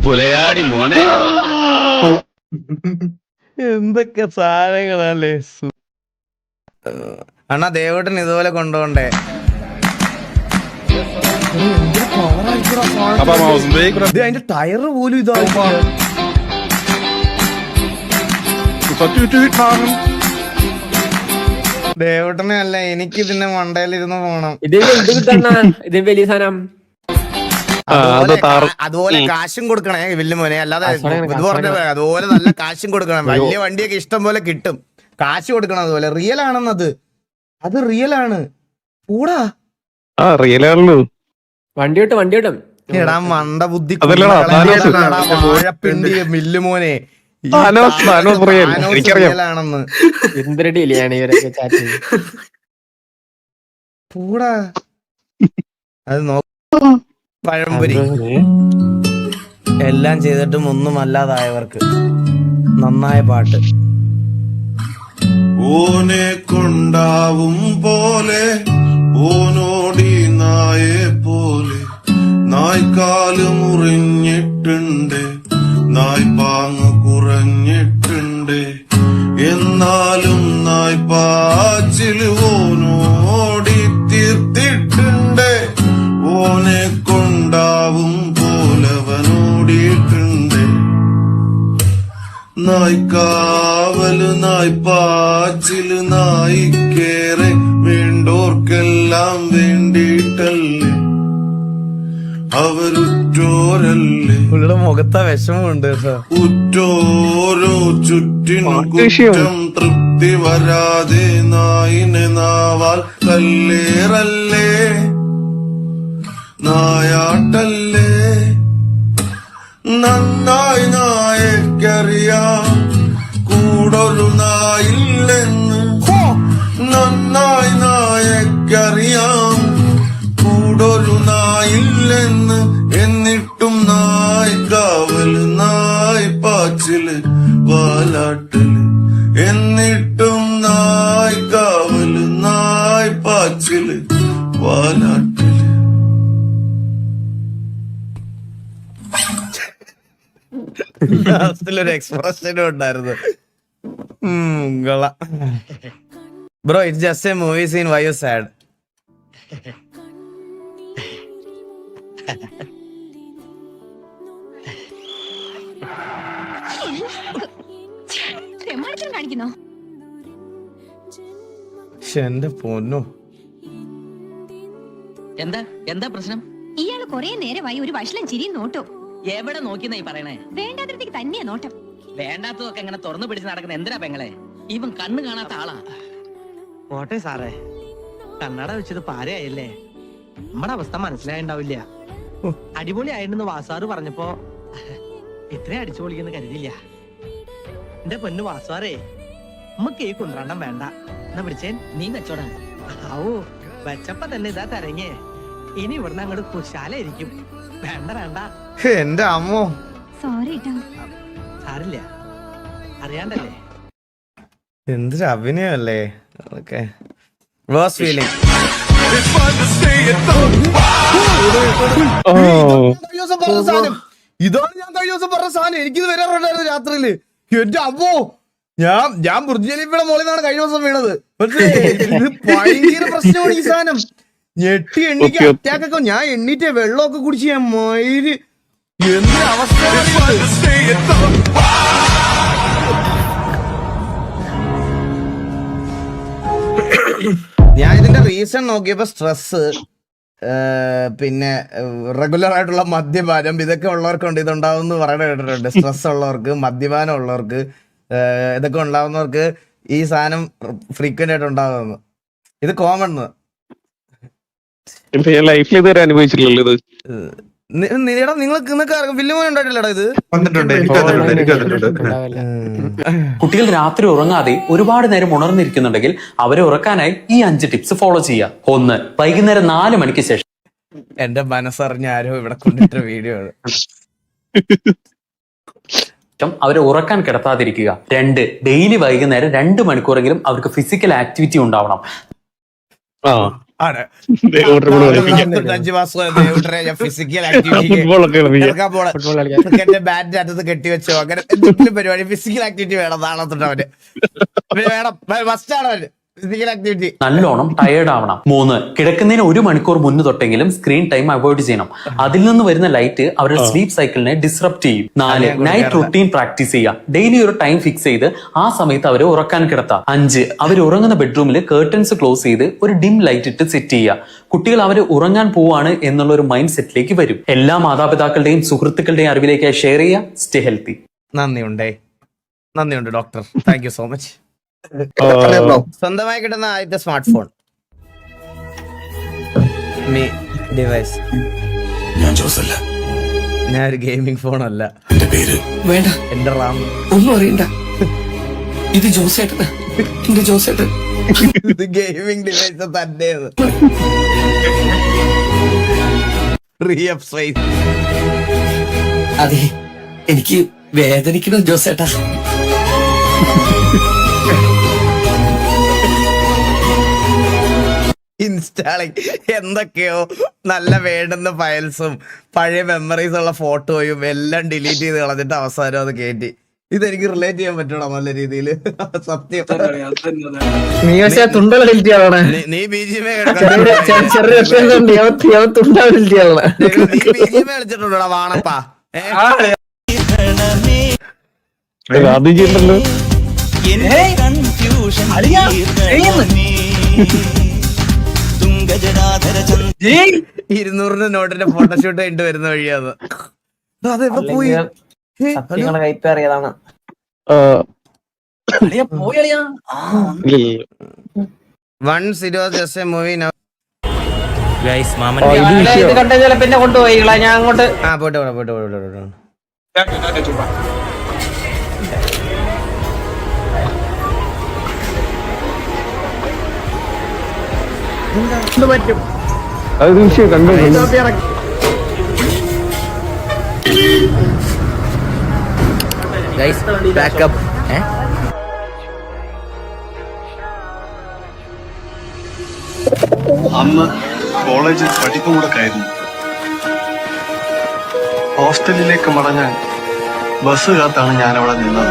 പുലയാടി മോനെ. എന്തൊക്കെ സാധനങ്ങളല്ലേ. അണ്ണാ ദേവട്ടൻ ഇതുപോലെ കൊണ്ടുപോണ്ടേ. അതിന്റെ ടയറ് പോലും ഇതാ. ദേവട്ടനെ അല്ല, എനിക്ക് ഇതിന്റെ മണ്ടയിലിരുന്ന് പോണം. ഇത് വലിയ സാധനം. അതുപോലെ കാശും കൊടുക്കണേ വലിയ മോനെ, അല്ലാതെ ഇത് പറഞ്ഞത് അതുപോലെ നല്ല കാശും കൊടുക്കണം. വലിയ വണ്ടിയൊക്കെ ഇഷ്ടം പോലെ കിട്ടും, കാശ് കൊടുക്കണം. അതുപോലെ റിയൽ ആണെന്നത്, അത് റിയൽ ആണ്. കൂടാ വണ്ടി കിട്ടും. എടാ മണ്ട ബുദ്ധി വാഴപ്പിണ്ടി മില്ല് മോനെ, റിയലാണെന്ന്. എന്തൊരു ഡിലെയാണ് ഇവരൊക്കെ ചാറ്റ്. കൂടാ അത് നോ പഴംപൊരി എല്ലാം ചെയ്തിട്ടും ഒന്നും അല്ലാതായവർക്ക് നന്നായ പാട്ട്. ഓനെ കൊണ്ടാവും പോലെ ഓനോടി നായെ പോലെ നായ്ക്കാല് മുറിഞ്ഞിട്ടുണ്ട്, നായ്പാങ്ങ് കുറഞ്ഞിട്ടുണ്ട്, എന്നാലും നായ്പാച്ചില് ഓനോടി തീർത്തിട്ടുണ്ട്. ഓനെ കൊണ്ടാവും പോലവനോടിയിട്ടുണ്ട്, നായ്ക്കാവല് നായ്പാച്ചില് നായിക്കേറെ വേണ്ടോർക്കെല്ലാം വേണ്ടിയിട്ടല്ലേ അവരുറ്റോരല്ലേ. പുള്ളിയുടെ മുഖത്തെ വിഷമമുണ്ട് കേട്ടോ. ഉറ്റോരോ ചുറ്റിനും കുറ്റം തൃപ്തി വരാതെ നായിനെ നാവാൽ കല്ലേറല്ലേ, നായാട്ടല്ലേ. നന്നായി നായക്കറിയാം കൂടൊരു നായില്ലെന്ന്, നന്നായി നായക്കറിയാം കൂടൊരു നായില്ലെന്ന്. എന്നിട്ടും നായ് കാവല് നായ് പാച്ചില് വാലാട്ടല്, എന്നിട്ടും നായ് കാവല് നായ് പാച്ചില് വാലാട്ടല്. ഒരു എക്സ്പ്രഷനും ഉണ്ടായിരുന്നു. Bro, it's just a movie scene, why you sad? എന്റെ പൊന്നോ, എന്താ പ്രശ്നം? ഇയാള് കൊറേ നേരമായി ഒരു വഷളം ചിരിയും നോട്ടോ. എവിടെ നോക്കിയെന്നാ പറയണേ? വേണ്ടാത്തിടത്തേക്ക് തന്നെയാ നോട്ടം. വേണ്ടാത്തതൊക്കെ എങ്ങനെ തുറന്നു പിടിച്ച് നടക്കുന്ന എന്തിനാ പെങ്ങളെ? ഇവൻ കണ്ണു കാണാത്ത ആളാ. പോട്ടെ സാറേ, കണ്ണട വെച്ചത് പാരയായല്ലേ, നമ്മുടെ അവസ്ഥ മനസ്സിലായിണ്ടാവില്ല. അടിപൊളി ആയിരുന്നു വാസാറ് പറഞ്ഞപ്പോ ഇത്രയും അടിച്ചു പൊളിക്കുന്ന കരുതില്ല. എന്റെ പൊന്നു വാസാറേ, നമുക്ക് ഈ കുന്ത്രണ്ണം വേണ്ട, എന്നാ പിടിച്ചേൻ. നീ വെച്ചോടാ. ആവൂ, വെച്ചപ്പോ തന്നെ ഇതാ തരങ്ങേ. ഇനി ഇവിടുന്ന് അങ്ങോട്ട് കുശാലായിരിക്കും. വേണ്ട വേണ്ട. എന്റെ അമ്മോ, സോറി സാരില്ല, അറിയാണ്ടല്ലേ. എന്തൊരു അഭിനയല്ലേ അതൊക്കെ. Worse feeling. ഇതാണ് ഞാൻ കഴിഞ്ഞ ദിവസം പറഞ്ഞ സാധനം. എനിക്കിത് വരാറുണ്ടായിരുന്നു രാത്രിയില്. എന്റെ അമ്മോ, ഞാൻ ബുർജ് ഖലീഫയുടെ മുകളിൽ നിന്നാണ് കഴിഞ്ഞ ദിവസം വീണത്. പക്ഷേ ഇത് ഭയങ്കര പ്രശ്നമാണ് ഈ സാധനം. ഞെട്ടി എണ്ണിക്ക് അറ്റാക്ക് ഒക്കെ. ഞാൻ എണ്ണീറ്റ് വെള്ളമൊക്കെ കുടിച്ച് ഞാൻ മയില്. എന്തൊരു അവസ്ഥ. ഞാൻ ഇതിന്റെ റീസൺ നോക്കിയപ്പോ സ്ട്രെസ്, പിന്നെ റെഗുലർ ആയിട്ടുള്ള മദ്യപാനം, ഇതൊക്കെ ഉള്ളവർക്കുണ്ട് ഇതുണ്ടാവും എന്ന് പറയണ കേട്ടിട്ടുണ്ട്. സ്ട്രെസ് ഉള്ളവർക്ക്, മദ്യപാനം ഉള്ളവർക്ക്, ഇതൊക്കെ ഉണ്ടാവുന്നവർക്ക് ഈ സാധനം ഫ്രീക്വന്റ് ആയിട്ട് ഉണ്ടാകുന്നു. ഇത് കോമൺ. ലൈഫിൽ ഇതുവരെ അനുഭവിച്ചില്ലല്ലോ ഇത്. നിങ്ങൾക്ക് ഫിലിമോ ഉണ്ടായിട്ടില്ലടാ ഇത്? കുട്ടികൾ രാത്രി ഉറങ്ങാതെ ഒരുപാട് നേരം ഉണർന്നിരിക്കുന്നുണ്ടെങ്കിൽ അവരെ ഉറക്കാനായി ഈ 5 ടിപ്സ് ഫോളോ ചെയ്യുക. 1. വൈകുന്നേരം 4 മണിക്ക് ശേഷം. എന്റെ മനസ്സറിഞ്ഞ ആരോ ഇവിടെ കൊണ്ടിട്ട വീഡിയോ ആണ്. അവരെ ഉറക്കാൻ കിടത്താതിരിക്കുക. 2. ഡെയിലി വൈകുന്നേരം 2 മണിക്കൂറെങ്കിലും അവർക്ക് ഫിസിക്കൽ ആക്ടിവിറ്റി ഉണ്ടാവണം. 5 മാസം ഫിസിക്കൽ ആക്ടിവിറ്റി, ബാറ്റ് അറ്റത്ത് കെട്ടിവെച്ചോ, അങ്ങനെ എന്തെങ്കിലും പരിപാടി ഫിസിക്കൽ ആക്ടിവിറ്റി വേണം നാളെ തൊട്ട്. അവന് വേണം, മസ്റ്റാണ് അവന് ഫിസിക്കൽ ആക്ടിവിറ്റി. നല്ലോണം ടയേർഡ് ആവണം. 3, കിടക്കുന്നതിന് 1 മണിക്കൂർ മുന്ന് തൊട്ടെങ്കിലും സ്ക്രീൻ ടൈം അവോയ്ഡ് ചെയ്യണം. അതിൽ നിന്ന് വരുന്ന ലൈറ്റ് അവരുടെ സ്ലീപ്പ് സൈക്കിളിനെ ഡിസ്റപ്റ്റ് ചെയ്യും. 4, നൈറ്റ് റുട്ടീൻ പ്രാക്ടീസ് ചെയ്യുക. ഡെയിലി ഒരു ടൈം ഫിക്സ് ചെയ്ത് ആ സമയത്ത് അവരെ ഉറക്കാൻ കിടത്താം. 5, അവർ ഉറങ്ങുന്ന ബെഡ്റൂമിൽ കേർട്ടൻസ് ക്ലോസ് ചെയ്ത് ഒരു ഡിം ലൈറ്റ് ഇട്ട് സെറ്റ് ചെയ്യുക. കുട്ടികൾ അവര് ഉറങ്ങാൻ പോവാണ് എന്നുള്ള ഒരു മൈൻഡ് സെറ്റിലേക്ക് വരും. എല്ലാ മാതാപിതാക്കളുടെയും സുഹൃത്തുക്കളുടെയും അറിവിലേക്ക് ഷെയർ ചെയ്യുക. Stay healthy. നന്ദിയുണ്ട് doctor. Thank you so much. സ്വന്തമായി കിട്ടുന്ന ആദ്യത്തെ സ്മാർട്ട് ഫോൺ ഡിവൈസ്? ഞാൻ ജോസല്ല. ഞാൻ ഒരു ഗെയിമിംഗ് ഫോൺ അല്ല. എന്റെ പേര് വേണ്ട, എന്റെ റാം ഒന്നും അറിയണ്ട. ഇത് ജോസേട്ടൻ, എന്റെ ജോസേട്ടൻ. ഇത് ഗെയിമിംഗ് ഡിവൈസ് തന്നെ. അതെ, എനിക്ക് വേദനിക്കണം ജോസേട്ടാ. ഇൻസ്റ്റാളിങ് എന്തൊക്കെയോ നല്ല വേണ്ടുന്ന ഫയൽസും പഴയ മെമ്മറീസ് ഉള്ള ഫോട്ടോയും എല്ലാം ഡിലീറ്റ് ചെയ്ത് കളഞ്ഞിട്ട് അവസാനം അത് കയറ്റി. ഇതെനിക്ക് റിലേറ്റ് ചെയ്യാൻ പറ്റൂടാ നല്ല രീതിയിൽ. സത്യം. നീ ബിജിഎം കളിച്ചിട്ടുണ്ടോടാ വാണപ്പാ? $200 നോട്ടിന്റെ ഫോട്ടോഷൂട്ട് കഴിഞ്ഞിട്ട് വരുന്ന വഴിയാന്ന്. അതെപ്പോ പോയി? കൈപ്പേറിയതാണ്. 1 just a movie now. ഇത് കണ്ട ചിലപ്പോ പിന്നെ കൊണ്ടുപോയി ഞാൻ അങ്ങോട്ട്. പോട്ടെ. പറ്റും ബാക്കപ്പ്. അന്ന് കോളേജിൽ പഠിപ്പും കൂടെ ആയിരുന്നു. ഹോസ്റ്റലിലേക്ക് മടങ്ങാൻ ബസ് കാത്താണ് ഞാൻ അവിടെ നിന്നത്.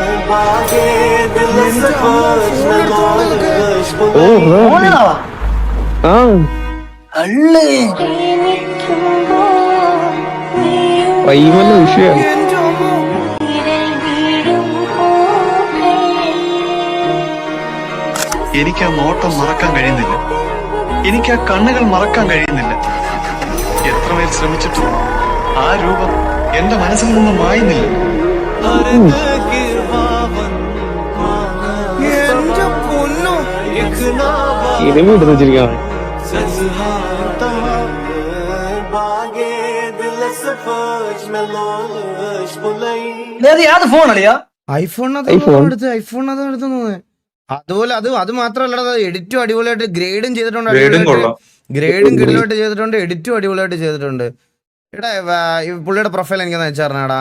എനിക്ക് ആ നോട്ടം മറക്കാൻ കഴിയുന്നില്ല. എനിക്ക് ആ കണ്ണുകൾ മറക്കാൻ കഴിയുന്നില്ല. എത്രമേൽ ശ്രമിച്ചിട്ടും ആ രൂപം എന്റെ മനസ്സിൽ നിന്ന് മായുന്നില്ല. ഐഫോൺ തോന്നുന്നു. അതുപോലെ അത് മാത്രമല്ല, എഡിറ്റും അടിപൊളിയായിട്ട് ഗ്രേഡും ചെയ്തിട്ടുണ്ട്. ഗ്രേഡും കിടിലായിട്ട് ചെയ്തിട്ടുണ്ട്. എഡിറ്റും അടിപൊളിയായിട്ട് ചെയ്തിട്ടുണ്ട്. എടാ പുള്ളിയുടെ പ്രൊഫൈൽ എനിക്ക് അയച്ചാടാ.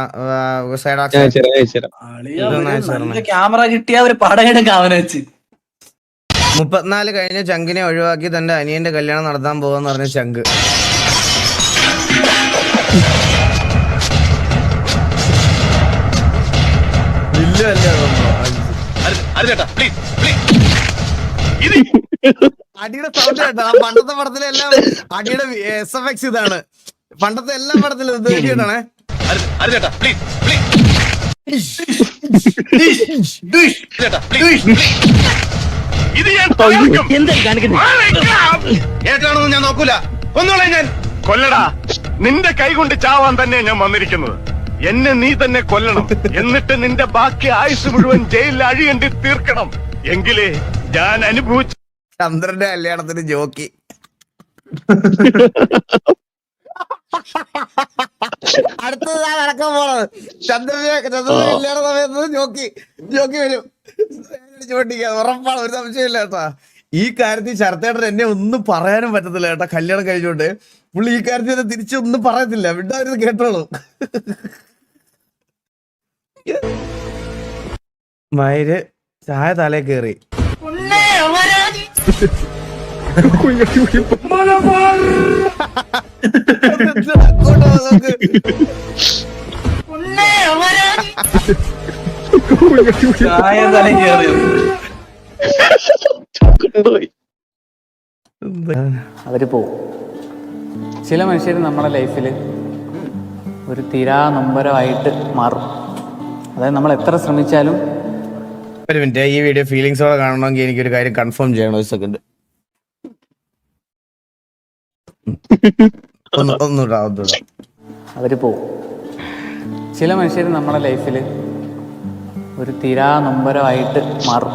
ക്യാമറ കിട്ടിയ ഒരു പടം എടുക്കാൻ വെച്ച് 34 കഴിഞ്ഞ ചങ്കിനെ ഒഴിവാക്കി തന്റെ അനിയന്റെ കല്യാണം നടത്താൻ പോവാന്ന് പറഞ്ഞ ചങ്ക്. അടിയുടെ സൗണ്ട് കേട്ടോ. പണ്ടത്തെ പടത്തിലെല്ലാം അടിയുടെ SFX ഇതാണ്. പണ്ടത്തെ എല്ലാ പടത്തിലും ഇത് കേട്ടാണേ. ഏട്ടാണെന്ന് ഞാൻ നോക്കൂല. ഒന്നുകൂടെ ഞാൻ കൊല്ലടാ. നിന്റെ കൈ കൊണ്ട് ചാവാൻ തന്നെ ഞാൻ വന്നിരിക്കുന്നത്. എന്നെ നീ തന്നെ കൊല്ലണം. എന്നിട്ട് നിന്റെ ബാക്കി ആയുസ് മുഴുവൻ ജയിലിൽ അഴിയണ്ടി തീർക്കണം. എങ്കിലേ ഞാൻ അനുഭവിച്ചു. ചന്ദ്രന്റെ കല്യാണത്തിന് ജോക്കി. അടുത്തത് നടക്കാൻ പോണത് ചന്ദ്രന്റെ കല്യാണ സമയത്ത് ജോക്കി വരും. ചോട്ടിക്കാൻ ഉറപ്പാണ്, ഒരു സംശയമില്ല കേട്ടാ. ഈ കാര്യത്തിൽ ശരത്തേട്ടൻ എന്നെ ഒന്നും പറയാനും പറ്റത്തില്ല കേട്ടാ. കല്യാണം കഴിഞ്ഞോണ്ട് പുള്ളി ഈ കാര്യത്തിൽ എന്നെ തിരിച്ചൊന്നും പറയത്തില്ല. വിടായിരുന്നു കേട്ടോളൂ. മയില് ചായ തലേ കേറി. ചായ തലേ കേറി. അവര് പോവും. ചില മനുഷ്യർ നമ്മുടെ ലൈഫിൽ ഒരു തീരാ നൊമ്പരമായിട്ട് മാറും. അതായത് നമ്മൾ എത്ര ശ്രമിച്ചാലും. ഒരു മിനിറ്റ്, ഈ വീഡിയോ ഫീലിങ്സോടെ കാണണമെങ്കിൽ എനിക്കൊരു കാര്യം കൺഫേം ചെയ്യണം. ഒരു സെക്കൻഡ്. ഒന്നുകൂടാ. അവര് പോവും. ചില മനുഷ്യർ നമ്മുടെ ലൈഫിൽ ഒരു തീരാ നൊമ്പരമായിട്ട് മാറും.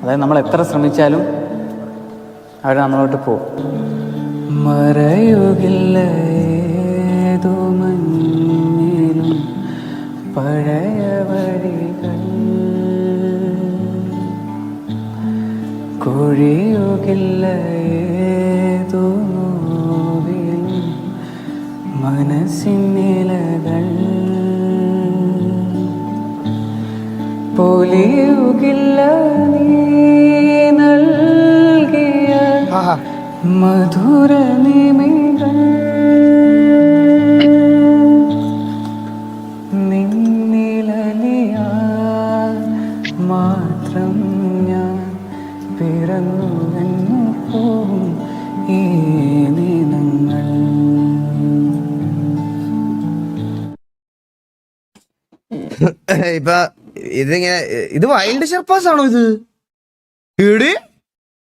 അതായത് നമ്മൾ എത്ര ശ്രമിച്ചാലും അവർ നമ്മളോട്ട് പോവും. മറയുകില്ല ഏതോ മഞ്ഞിലും പഴയ വഴികൾ, കൊഴിയുകില്ല ഏതോ നോവിലും മനസ്സിനിലകൾ, പൊലിയുകില്ല നീ നൽകിയ മധുര നിമികൾ, നിന്നിലലിയാൽ മാത്രം ഞാൻ പിറന്നുവെന്നു പോവും ഈ ദിനങ്ങൾ. ഇപ്പൊ ഇതിങ്ങനെ ഇത് വൈൽഡ് ഷെർപ്പാസ് ആണോ?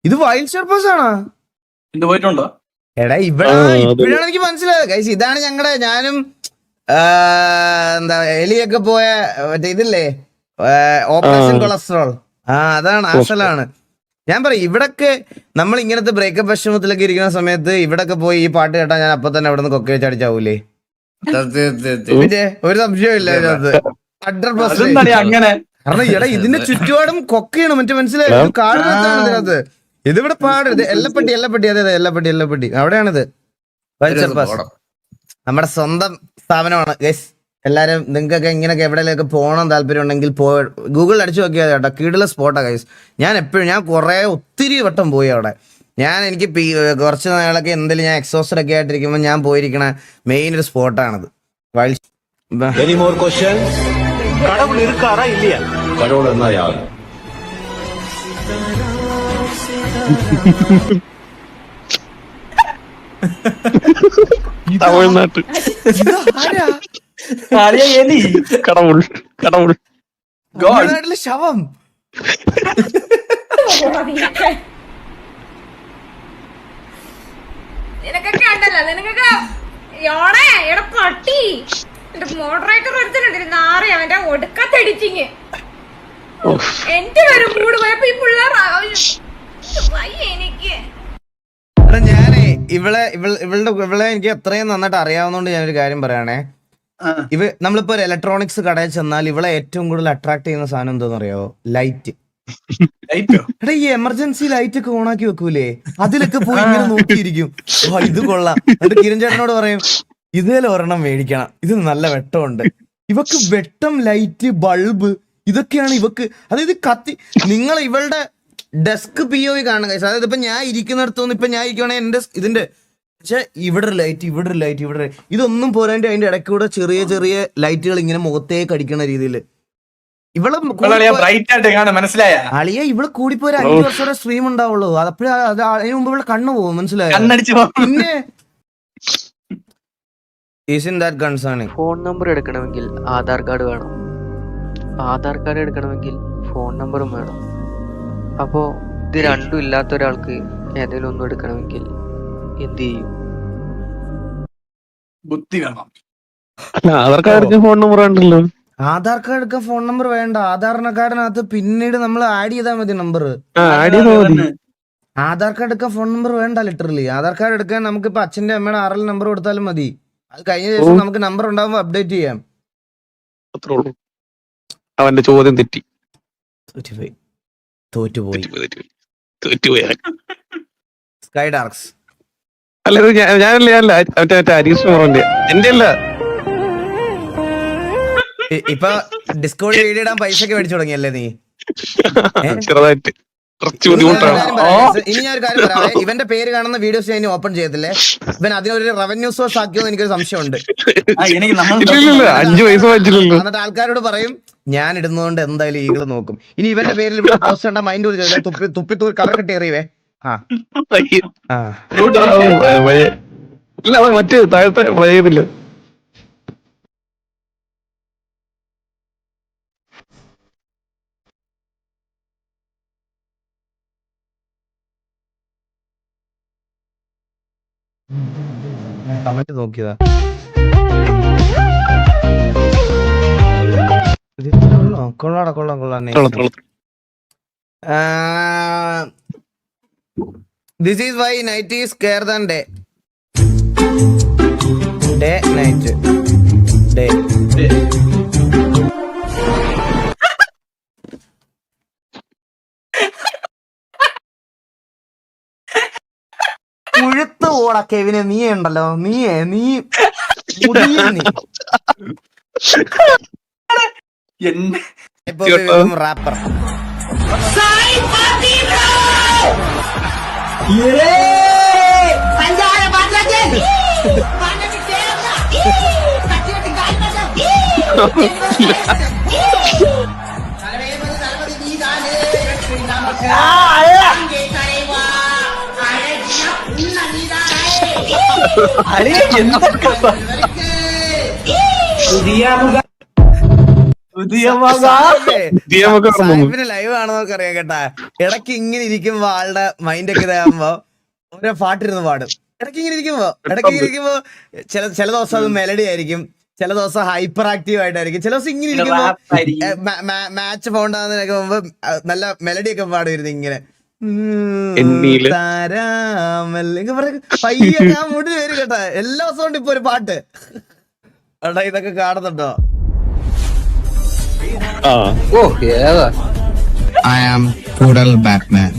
ഇത് വൈൽഡ് ഷെർപ്പാസ് ആണോ? പോയിട്ടുണ്ടോ? എടാ ഇവിടെ ഇപ്പോഴാണ് എനിക്ക് മനസ്സിലായത് ഗൈസ്. ഇതാണ് ഞാനും എന്താ എലിയൊക്കെ പോയ മറ്റേ ഇതില്ലേ, ഓപ്പറേഷൻ കൊളസ്ട്രോൾ. അതാണ് അസലാണ്. ഞാൻ പറയും, ഇവിടൊക്കെ നമ്മൾ ഇങ്ങനത്തെ ബ്രേക്കപ്പ് വിഷമത്തിലൊക്കെ ഇരിക്കുന്ന സമയത്ത് ഇവിടൊക്കെ പോയി ഈ പാട്ട് കേട്ടാ ഞാൻ അപ്പൊ തന്നെ അവിടെ നിന്ന് കൊക്കെ വെച്ച് അടിച്ചാവൂലേ? പിന്നെ ഒരു സംശയമില്ല അതിനകത്ത്. 100%. കാരണം എടാ ഇതിന്റെ ചുറ്റുപാടും കൊക്കയാണ്. മറ്റേ മനസ്സിലായോ? കാട് വെച്ചാണ് ഇതിനകത്ത്. ഇതിവിടെ പാടരുത്. എല്ലപ്പെട്ടി അതെ എല്ലപ്പെട്ടി അവിടെയാണിത്. നമ്മുടെ സ്വന്തം സ്ഥാപനമാണ് ഗൈസ്. എല്ലാരും നിങ്ങൾക്കൊക്കെ ഇങ്ങനെയൊക്കെ എവിടെയൊക്കെ പോകണം താല്പര്യം ഉണ്ടെങ്കിൽ ഗൂഗിളിൽ അടിച്ചു നോക്കിയാൽ കേട്ടോ, കീഴിലെ സ്പോട്ടാ ഗൈസ്. ഞാൻ ഒത്തിരി വട്ടം പോയി അവിടെ. എനിക്ക് കുറച്ച് നാളൊക്കെ എന്തെങ്കിലും ഞാൻ എക്സോസ്റ്റഡ് ഒക്കെ ആയിട്ടിരിക്കുമ്പോൾ ഞാൻ പോയിരിക്കണ മെയിൻ ഒരു സ്പോട്ടാണിത്. கடவுள் இருக்காரா இல்லையா? கடவுள் என்ன யாரு? தமிழ்நாட்டு கடவுள் ശവം. നിനക്കൊക്കെ ഉണ്ടല്ലോ, നിനക്കൊക്കെ പട്ടി മോഡറേറ്റർ ഒരുത്തനുണ്ടിരുന്ന ആറി അവന്റെ ഒടുക്കത്തടിച്ചിങ് എന്റെ ഒരു മൂട് പോയപ്പോ ഈ പിള്ളേർ എനിക്ക്. ഞാനേ ഇവളെ എനിക്ക് എത്രയും നന്നായിട്ട് അറിയാവുന്നതുകൊണ്ട് ഞാനൊരു കാര്യം പറയാണേ. നമ്മളിപ്പോ ഒരു ഇലക്ട്രോണിക്സ് കടയിൽ ചെന്നാൽ ഇവളെ ഏറ്റവും കൂടുതൽ അട്രാക്ട് ചെയ്യുന്ന സാധനം എന്താന്ന് അറിയാവോ? ലൈറ്റ്. എടാ ഈ എമർജൻസി ലൈറ്റ് ഒക്കെ ഓണാക്കി വെക്കൂലേ, അതിലൊക്കെ പോയി ഇങ്ങനെ നോക്കിയിരിക്കും. ഇത് കൊള്ളാം. എന്നിട്ട് കിരൺ ചേട്ടനോട് പറയും, ഇതേലും ഒരെണ്ണം മേടിക്കണം, ഇത് നല്ല വെട്ടമുണ്ട്. ഇവക്ക് വെട്ടം, ലൈറ്റ്, ബൾബ് ഇതൊക്കെയാണ് ഇവക്ക്. അതായത് നിങ്ങൾ ഇവളുടെ ഡെസ്ക് POV കാണുക. അതായത് ഇപ്പൊ ഞാൻ ഇരിക്കുന്നിടത്തൊന്നും ഇപ്പൊ ഞാൻ ഇരിക്കുവാണെങ്കിൽ എന്റെ ഇതിന്റെ പക്ഷെ ഇവിടെ ഒരു ലൈറ്റ് ഇതൊന്നും പോരാണ്ട് അതിന്റെ ഇടയ്ക്കൂടെ ചെറിയ ചെറിയ ലൈറ്റുകൾ ഇങ്ങനെ മുഖത്തേക്ക് അടിക്കണ രീതിയിൽ അളിയ ഇവിടെ കൂടിപ്പോ ഒരു 5 വർഷം സ്ട്രീം ഉണ്ടാവുള്ളൂ. അപ്പോഴേ അതിന് മുമ്പ് ഇവിടെ കണ്ണു പോകും. മനസ്സിലായോ? പിന്നെ ഫോൺ നമ്പർ എടുക്കണമെങ്കിൽ ആധാർ കാർഡ് വേണം. ആധാർ കാർഡ് എടുക്കണമെങ്കിൽ ഫോൺ നമ്പറും വേണം. അപ്പോ ഇത് രണ്ടും ഇല്ലാത്ത ഒരാൾക്ക് ഏതെങ്കിലും ഒന്നും എടുക്കണമെങ്കിൽ എന്ത് ചെയ്യും? ബുദ്ധി വേണം. ആധാർ കാർഡ് എടുക്കാൻ ഫോൺ നമ്പർ വേണ്ടല്ലോ. ആധാർ കാർഡ് എടുക്കാൻ ഫോൺ നമ്പർ വേണ്ട. ആധാർ കാർഡിനകത്ത് പിന്നീട് നമ്മൾ ആഡ് ചെയ്താൽ മതി നമ്പർ. ആധാർ കാർഡ് എടുക്കാൻ ഫോൺ നമ്പർ വേണ്ട. ലിറ്ററലി ആധാർ കാർഡ് എടുക്കാൻ നമുക്കിപ്പോ അച്ഛന്റെ അമ്മയുടെ RL നമ്പർ കൊടുത്താലും മതി. അത് കഴിഞ്ഞ ശേഷം നമുക്ക് നമ്പർ ഉണ്ടാകുമ്പോൾ അപ്ഡേറ്റ് ചെയ്യാം. അവന്റെ ചോദ്യം തെറ്റി. തോറ്റുപോയി. സ്കൈ ഡാർക്സ് അല്ല ഞാനല്ല മറ്റേ ഹരീഷ് മോറന്റെ എന്റെ അല്ല. ഇപ്പൊ ഡിസ്കോഡ് വീഡിയോ ഇടാൻ പൈസ ഒക്കെ മേടിച്ചു തുടങ്ങിയല്ലേ നീ? ചെറുതായിട്ട് ഇനി ഞാൻ ഒരു കാര്യം പറയാം, ഇവന്റെ പേര് കാണുന്ന വീഡിയോസ് ഞാൻ ഓപ്പൺ ചെയ്യത്തില്ലേ, ഇവൻ അതിനൊരു റവന്യൂ സോഴ്സ് ആക്കിയോന്ന് എനിക്കൊരു സംശയമുണ്ട്. എന്നിട്ട് ആൾക്കാരോട് പറയും ഞാൻ ഇടുന്നതുകൊണ്ട് എന്തായാലും ഈകള് നോക്കും. ഇനി ഇവന്റെ പേരിൽ ഇവിടെ പോസ്റ്റ് കണ്ട മൈൻഡ് തുപ്പി കറ കെട്ടി എറിയുവേ. മറ്റേ താഴത്തെ പഴയതില്ല. കമന്റ് നോക്കിയതാ. കൊള്ളാടാ കൊള്ളാം. This is why night is scare than day. Night. Day. മുഴുത്ത് ഓടാ കെവിനെ, നീ ഉണ്ടല്ലോ, നീ റാപ്പർ. സാഹിബിന് ലൈവ് ആണെന്നൊക്കെ അറിയാം കേട്ടാ. ഇടയ്ക്ക് ഇങ്ങനെ ഇരിക്കുമ്പോ ആളുടെ മൈൻഡ് ഒക്കെ ഇതാകുമ്പോ ഓരോ പാട്ടിരുന്ന് പാടും. ഇടയ്ക്ക് ഇങ്ങനെ ഇരിക്കുമ്പോ ചില ദിവസം അത് മെലഡി ആയിരിക്കും, ചില ദിവസം ഹൈപ്പർ ആക്റ്റീവ് ആയിട്ടായിരിക്കും, ചില ദിവസം ഇങ്ങനെ ഇരിക്കുമ്പോ മാച്ച് പോണ്ടാന്നൊക്കെ മുമ്പ് നല്ല മെലഡി ഒക്കെ പാടുമായിരുന്നു ഇങ്ങനെ. പയ്യ ഞാൻ മുടി വരും കേട്ടാ. എല്ലാ ദിവസവും ഉണ്ട് ഇപ്പൊ ഒരു പാട്ട്. എടാ ഇതൊക്കെ കാണുന്നുണ്ടോ? I am Poodle Batman.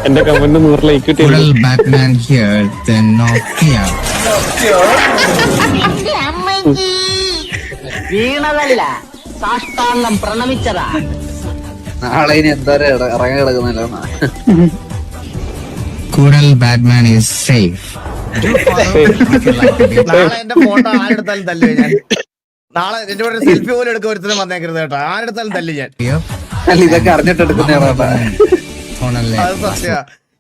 എന്റെ comment 100 like Poodle Batman here, then Nokia. വീണതല്ല, സാഷ്ടാംഗം പ്രണമിച്ചതാ. നാളെ ഇനി എന്തായാലും ഇറങ്ങി കിടക്കുന്നില്ല. Poodle Batman is safe. നാളെ എന്റെ ഫോട്ടോ ആരെടുത്താലും തല്ലുവേ ഞാൻ. നാളെ എന്റെ കൂടെ സെൽഫി പോലും എടുക്കാൻ ഒരുത്തരം വന്നേക്കരുത് കേട്ടോ. ആരെടുത്താലും തല്ലു ഞാൻ. ഇതൊക്കെ അറിഞ്ഞിട്ടെടുക്കുന്ന അത് സത്യ.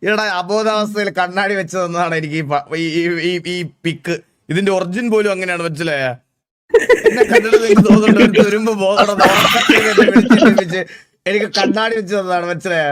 ഇവിടെ അബോധാവസ്ഥയിൽ കണ്ണാടി വെച്ച് തന്നതാണ് എനിക്ക് ഈ പിക്ക്. ഇതിന്റെ ഒറിജിൻ പോലും അങ്ങനെയാണ്, മനസ്സിലായ? എന്നെ കണ്ടിട്ട് എനിക്ക് തോന്നുന്നുണ്ട് വരുമ്പോ ബോധം എനിക്ക് കണ്ണാടി വെച്ച് തന്നതാണ്, മനസ്സിലായ?